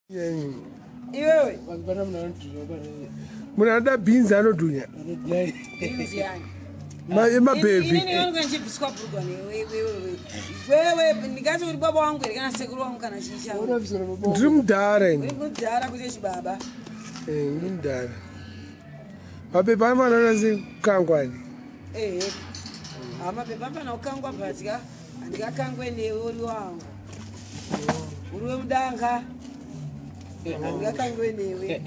Iwewe Muna beans anodunya. Mabhebhi. Ini ngachibviswa burugani. Wewe ndikazi uri baba wangu ere kana sekuru wangu kana chicha. Ndiri mudhara ini. Uri mudhara kuti chibaba. Ndiri mudhara. Mabhebhi anofanana sekangwani. Mabhebhi anofana kukangwa bhatka. Andikakangwe newe uri wangu. Uri Wemudanga. Andikakangwe newe.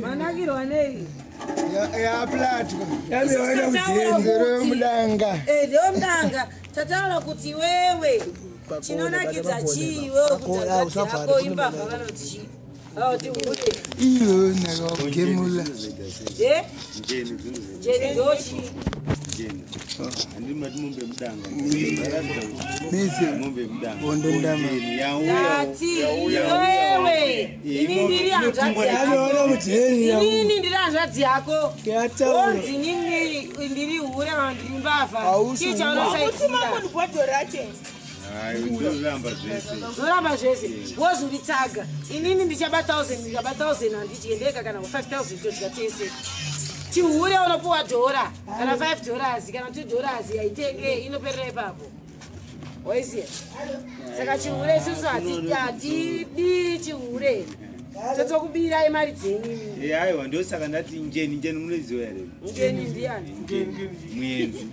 Managirwa nei? Ya plati. Wemudanga. Wemudanga. Tataura kuti wewe chinonakidza chiiwe kudzako imba vanoti iyo nakagemula jeni ndochi andimati mumbe mudanga mumbe mudanga ondondama ati wewe ini ndiri hanzvadzi yako onzi ndiri hure kana ndiri mbavha zoramba zvese wozuritaga inini ndichaba 1000 ndikaba 1000 handichiendeka kana 5000 todya tese chihure unopuwa $, kana $5 kana $2 yaitenge inoperera ipapo waiziya saka chihure isusu hatidi chihure totokubira imari dzenyu aiwa ndosaka ndati njeni munoziva here njeni ndiani muenzi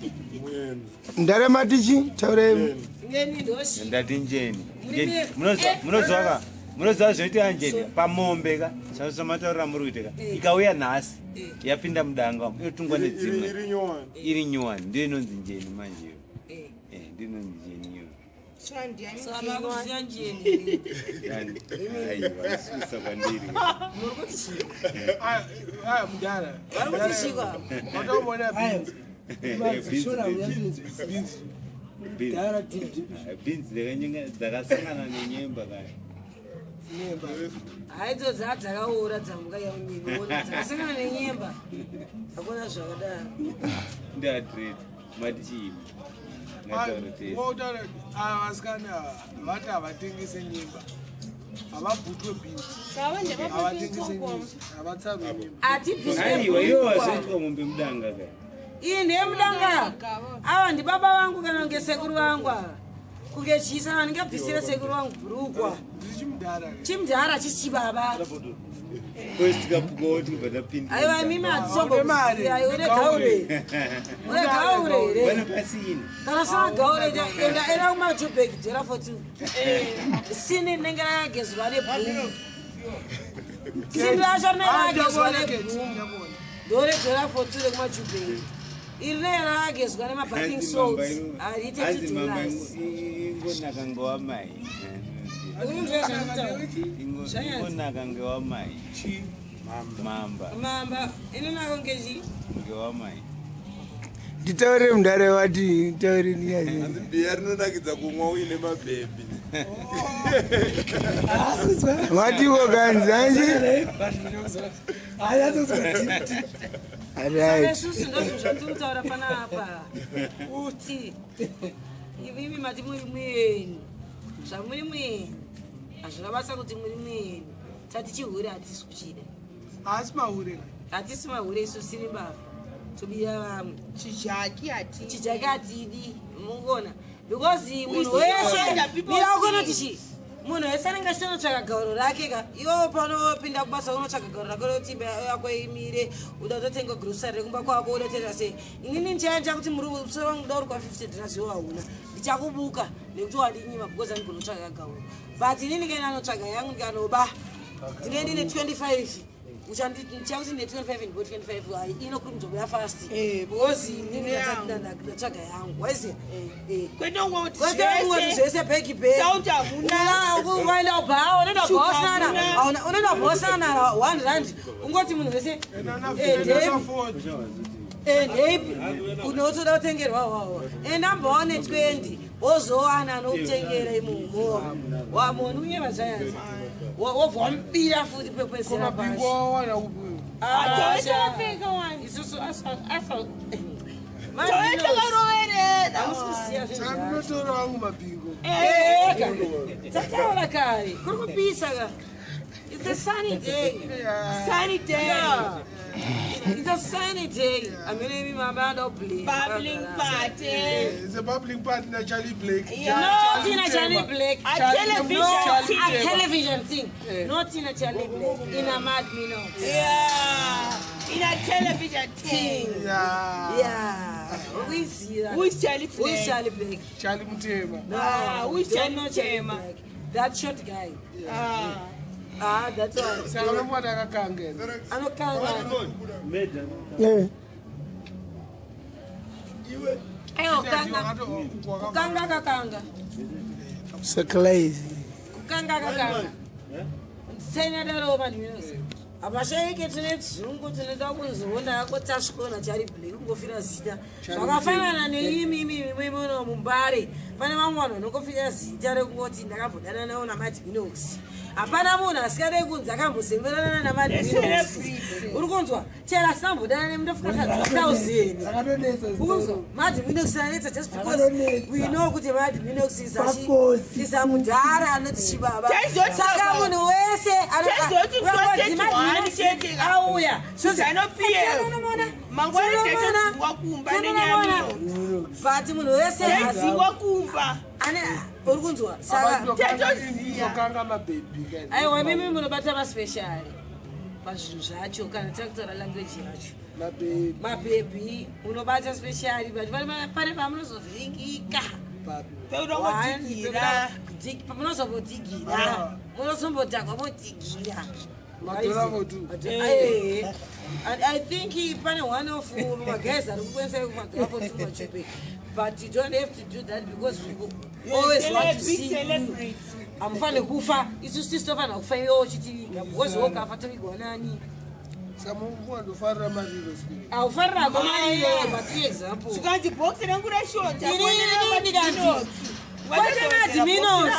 ndarematichi taurei njeni ndoshi ndati njeni munoziva zvinoita njeni pamombe ka chanosomataurira muri kuiteka ikauya nhasi yapinda mudanga inotungwa nedzimwe iri nyowani ndiyo inonzi njeni manje ndiyo inonzi njeni iyo aiwasusa kwandiri beans dzakasangana nenyemba kaya haidzo dzakaora dzamuka yaunyiona dzakasangana nenyemba akona zvakadaro ndiadred mati chiini vasikana vati havatengese nyemba havabhutwe aiwa iwo vazoitwa mumbe mudanga kaya iyi ndeyemudanga ava ndibaba vangu kana ngesekuru vangu kunge chisa vandingabvisira sekuru vangu bhurukwa chimudhara chichibaba aiwa mimi hatisombosiya uregaure kana sina gaure era kumajubheki dzera 42 sini rinenge rakagezwa nebhuru sini racho rinenge rakagezwa nebhuru ndore dzera 42 rekumajubheki iri rinenge rakagezwa nemabaking salts harite $2 ingonaka ngewamai ingonaka ngewamai mamba inonaka ngechi ngewamai nditaure mundare wati taure biya rinonakidza kumwa uine mabhebhi watiwo kanzanje isusu ndozvo zvandikutaura panapa kuti ivimi mati muri muyeni zvamuri muyeni hazvina basa kuti muri muyeni tati chihure hatisi kuchida hatisi mahure isu siri mbavha tobira vamwe chijaki hatidi mungona because munhu wese mira ukonoti chii munhu wese anenge achitonotsvaka gauro rake ka iwo panopinda kubasa unotsvaka gauro rake rotimba yako imire uda kutotenga grosari rekumba kwako udatenda sei inini ndichaenda kuti muri usoro wangu da uri kwa$50 iwo hauna ndichakubuka nekuti wandinyima because andigona kutsvaka gauro but inini kaina anotsvaga yangu ndikanoba ndinenge ndine 25 uchandichakuti ne25 ndipo 25 hai inokuri mzobuya fast because inini ndatsvaga yangu waiziya kwete zvese bhegi ukaenda ubhaa unoenda bhosana R1 ungoti munhu wese Maybe unotoda kutengerwa wawa. Number 120 ozowana nokutengera imumo. Wamona unyeva Zvanyadza. Wavambira futi pepesera pashi. Wana ubu. Ataweka wani. Isusu asa. Sakunotora wangu mabingo. Tataura kare. Kuri kupisa ka. It's a sunny day. Sunny day. Yeah. It's a sunny day. I'm going to be my Mado play. Bubbling party. It's a bubbling party na Charlie Blake. Not in a Charlie Blake. A television thing. Not in a Charlie Blake. In a Mad Minox. Yeah. In a television thing. Yeah. Who is here? Who is Charlie Blake? Who is Charlie Blake? Charlie Mutema. Who is Charlie Mutema? That short guy. That's one. Saka mwana akakangena. Anokanga. Kanga. So crazy. Kanga. Senator over Minox. Abashayike tinezungu tineza kunzonda yako tashikona Charlie Blake ngofira zita. Zvakafanana neimi muno Mbare. Pane vamwe vanhu vanongofira zita rekungoti ndakambodana nawo naMad Minox. Hapana munhu asikade kunzi akambozemberana naMad Minox. Uri kunzwa? Chera asambodana nemunofuka 1000. Kunzwa? Mad Minox anetsa just because we know kuti Mad Minox is a mudhara anoti chibaba. Saka munhu wese auya. But munhu wese uri kunzwa? Kanga Mabhebhi. Aiwa mimi munobata maspecial pazvinhu zvacho kana takutora language yacho. Mabhebhi unobata special but pane pamunozovhingika. Pamunozombotigira munozombotagwa motigira. And I think pane one of my guys that but you don't have to do that because people always want to see you. I'm funny kufa. It's just stuff and kufa yo chitiga. Because woka fatami gonani. Samungu andofara mariro speak. Aufara gonani but example. Sikanti box rangura shota. What Mad Minox?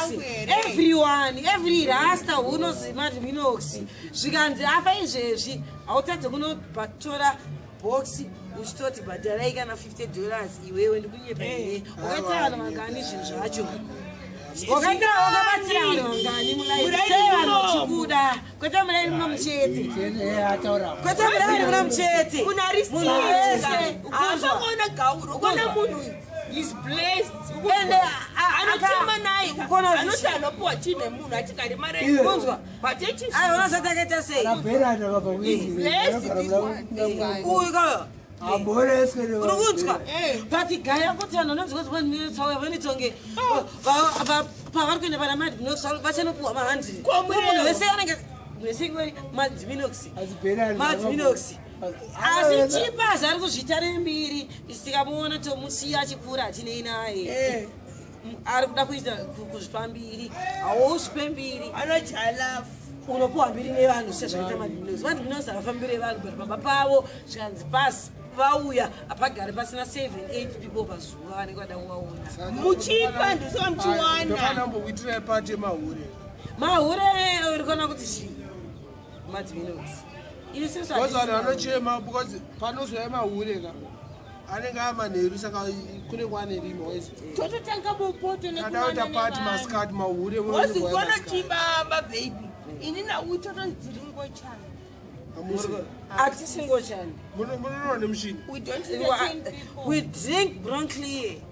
Everyone, every rasta who knows Mad Minox. Sikanti afa izvezvi autadza kunopatora box uchitoti bhadhara ikana $50 iwewe ndikunyepa ine wakaita vanhu vangani zvinhu zvacho wakaita wakabatsira vanhu vangani mulaisei vanhu uchikuda kwete mulaini muna muchete kwete mulaini muna muchete kuna munhu wese ukona gauro ukona munhu is blessed and anotema naye anoti anopuwa chine munhu atikari mari kunzwa unozoti akaita sei uyu kayo urukunzwa but gaya kuti vanhu vanonzwa vanitonge pavari kuenda pana Mad Minox vachanopuwa ma100 munhu wese anenge wese Mad Minox asi chipa zvari kuzvita nembiri tikamuona tomusiya achikura hatinei naye ari kuda kuita kuzvipa mbiri hausvipe mbiri anojalafu unopuwa mbiri nevanhu sezvakaita Mad Minox havafambire vanhu kuti baba pavo zvikanzi pasi vauya hapagare pasina 7-8 people pazuva vanenge vada kuvaona muchipa ndosaka muchiwana ndofanambokuitirai pati yemahure uri kuona kuti chii Mad Minox vanhu vanochema because panozouya mahure ka anenge amanheru saka kune kwanerima wese tototanga mupoto nekuadaita pati maskati mahure wozigona chibaba baby ini naui totonziringochana atisingochani munonwa nemushini we drink broncli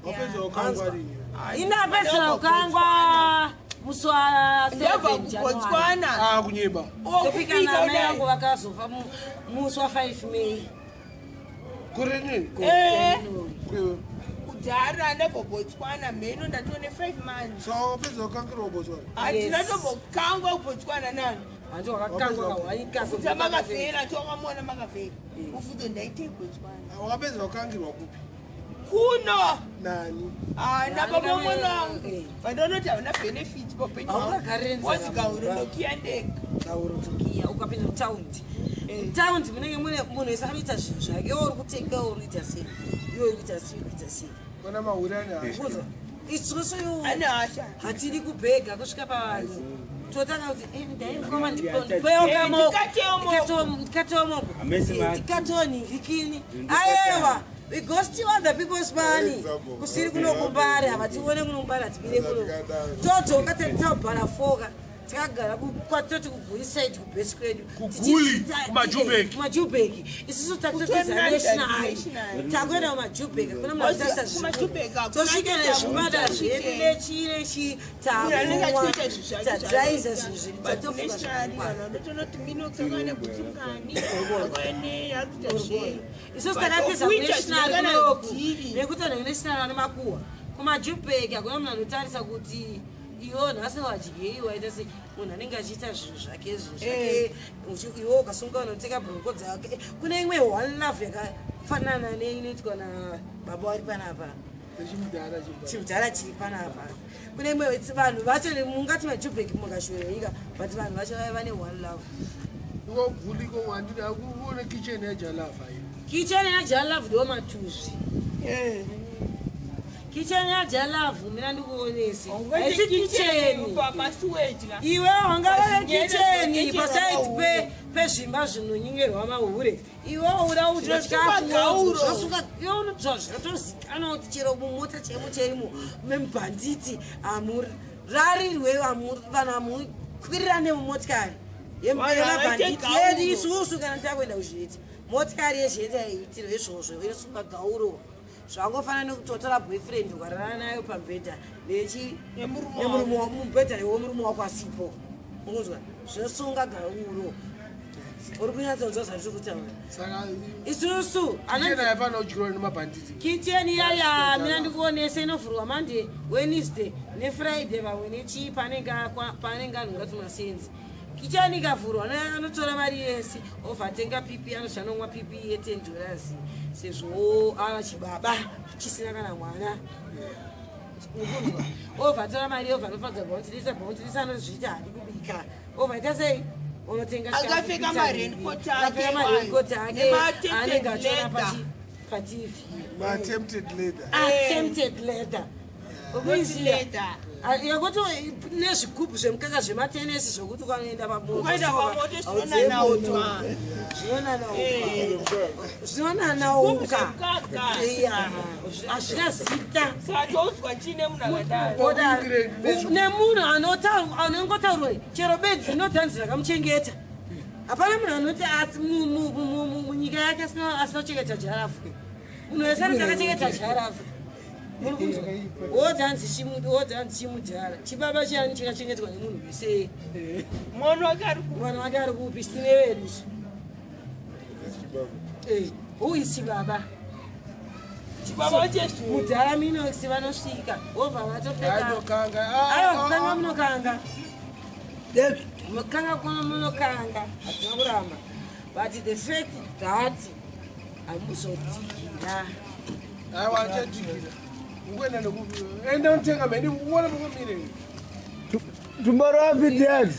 wapedza ukangwarini inapedzera ukangwa musi wa 7 kubotswana kunyimba topika namai vangu vakazofa musi wa 5 May kurini kudhara ndebobotswana mheno ndatone 5 months so wapedza ukangirwa kubotswana hatina tombokangwa kubotswana nani hanzi wakakangwa kawaikafuta makafera tokamona makafera ufuto ndaite kubotswana wakapedza ukangirwa kupi kuno nani napamomwanangu vandonoti havana benefit papenyu wazikaurolokia ndega ukapinda mutaundi taundi munenge mune munhu wese anoita zvinhu zvake uri kutenga uri kuita sei iwe uri kuita sei kona mahurani kuzwa isusu hatidi kubhega kusvika pavanhu totanga kuti ndaikoma ndikatoonhingikini aiwa we go steal other people's money kusiri kuno kumbare havatione kuno kumbare hatibire kuno todzoka taubhara foka takagara kwatoti kuguisaidi kubhesi kwedu kumajubheki isusu takutotiza national takuenda kumajubheki kuna mnatasa tosvika nezvimada zvedu nechirechi takumwa tadzaisa zvinhu zviri isusu takatiza kunational kunoku nekuti vanhu national vane makuhwa kumajubheki hakuna munhu anotarisa kuti iwo nhasi wadye waita se munhu anenge achiita zvinhu zvake iwo ukasunga unoteka bhuroko dzake kune imwe one love yakafanana neinoitwa nababa wari panapa chimudhara chiri panapa kune imwe vanhu vacho mungati majubheki mukashorerika but vanhu vacho vaiva ne-one love iwo guliko wandiri akuone kitchen yajalava kitchen yajalava ndo matuzvi kitchen yajalava mina ndikuonese haisi kitchen iwe wangava kitchen paside pezvimba zvinonyingerwa mahure iwe uda udya chikafuosuka iwe unodzva zvakatozikanwa kuti chero mumota chemo cherimo memubhanditi amurarirwe vanhu amukwirira nemumotikari yemabhanditi yedu isusu kana takuenda kuzviti motikari yezveta yaiitirwa izvozvo inosunga gauro zvangofanana nekutotora boyfriend ukarara nayo pambedha nemubhedha wemurume wako asipo unonzwa zvinosunga gauro uri kunyatsonzwa zvandiri kutaura isusu kitchen yaya mina ndikuonese inovhurwa monday wednesday nefriday vamwe nechii panenge anhu ngati masenzi kitchen ikavhurwa anotora mari yese ovhatenga pipi anozvanonwa pipi ye$10 sezvo ava chibaba chisina kana mwana ovhatora mari ovha anofadza bhaundirisa anozvita hadi kubika ovhaita sei unotenga akapfeka marencoat ake anenge achiona patv attempted leather ukuiziya yakuti nezvigubhu zvemukaka zvematenesi zvokuti ukanoenda pamotozinonanauka hazvina zita nemunhu anongotaurwa chero bedzi rinodhanzi rakamuchengeta hapana munhu anoti munyika yake asinochengeta jarafu munhu wese anoti akachengeta jarafu wodhanzi chimudhara chibaba chiyani chingachengetwa nemunhu wese mwana wake ari kupi sitine vedu whois chibaba mudhara Minox vanosvika wobva vatopekakanga munokanga mukanga kuna munokanga hatina kuramba but the fact that hamuzodzigira enda unotenga meni uone mukumire tomorrow I'll be dead.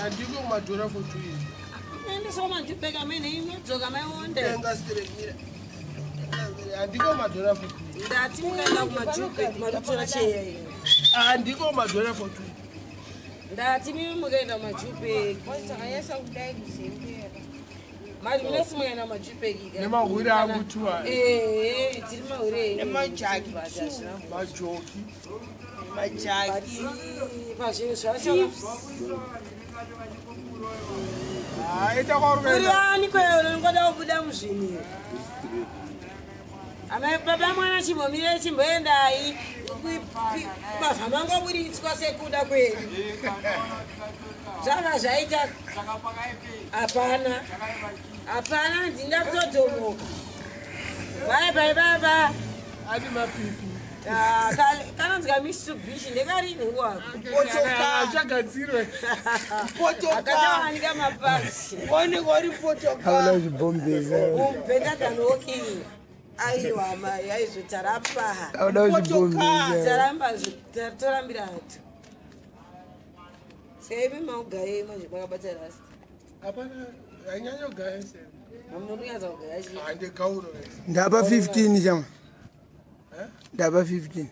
Andiko kumadhora for 2 years. Ndisoma ndibheka mene imodzoka maionde. Andiko kumadhora for 2 years. Ndati mukaenda kumajubheki marutora cheya iyo. Andiko kumadhora for 2 years. Ndati mimi mukaenda kumajubheki. Ayesa kudai kuzembera. Mari munesi mukaenda kumajubheki. Nemahuri akutua. Tiri mahuri. Nemajaki. Majaki. Pazvinhu zvacho. Uriani kweyo unongoda kubuda muzvinhu. Baba mwana chimbomire chimboendai bavha mangoburitswa sekuda kwedu zvanga zvaita hapana ndingatodhomoka bye baba adi mapipi kanonzika Mitsubishi ndekarini wako achagadzirwe akatawanika mapasi Haula zvibombeza. better than walking. Aiwa mai aizotaramba Haula zvibombeza. taramba torambira hatu Save him out, guy, much about us. Hapana, anyanya ugaya sasa. Mamnuriaza ugaya. Ande kauro. Ndaba 15 jama. Ndaba 15.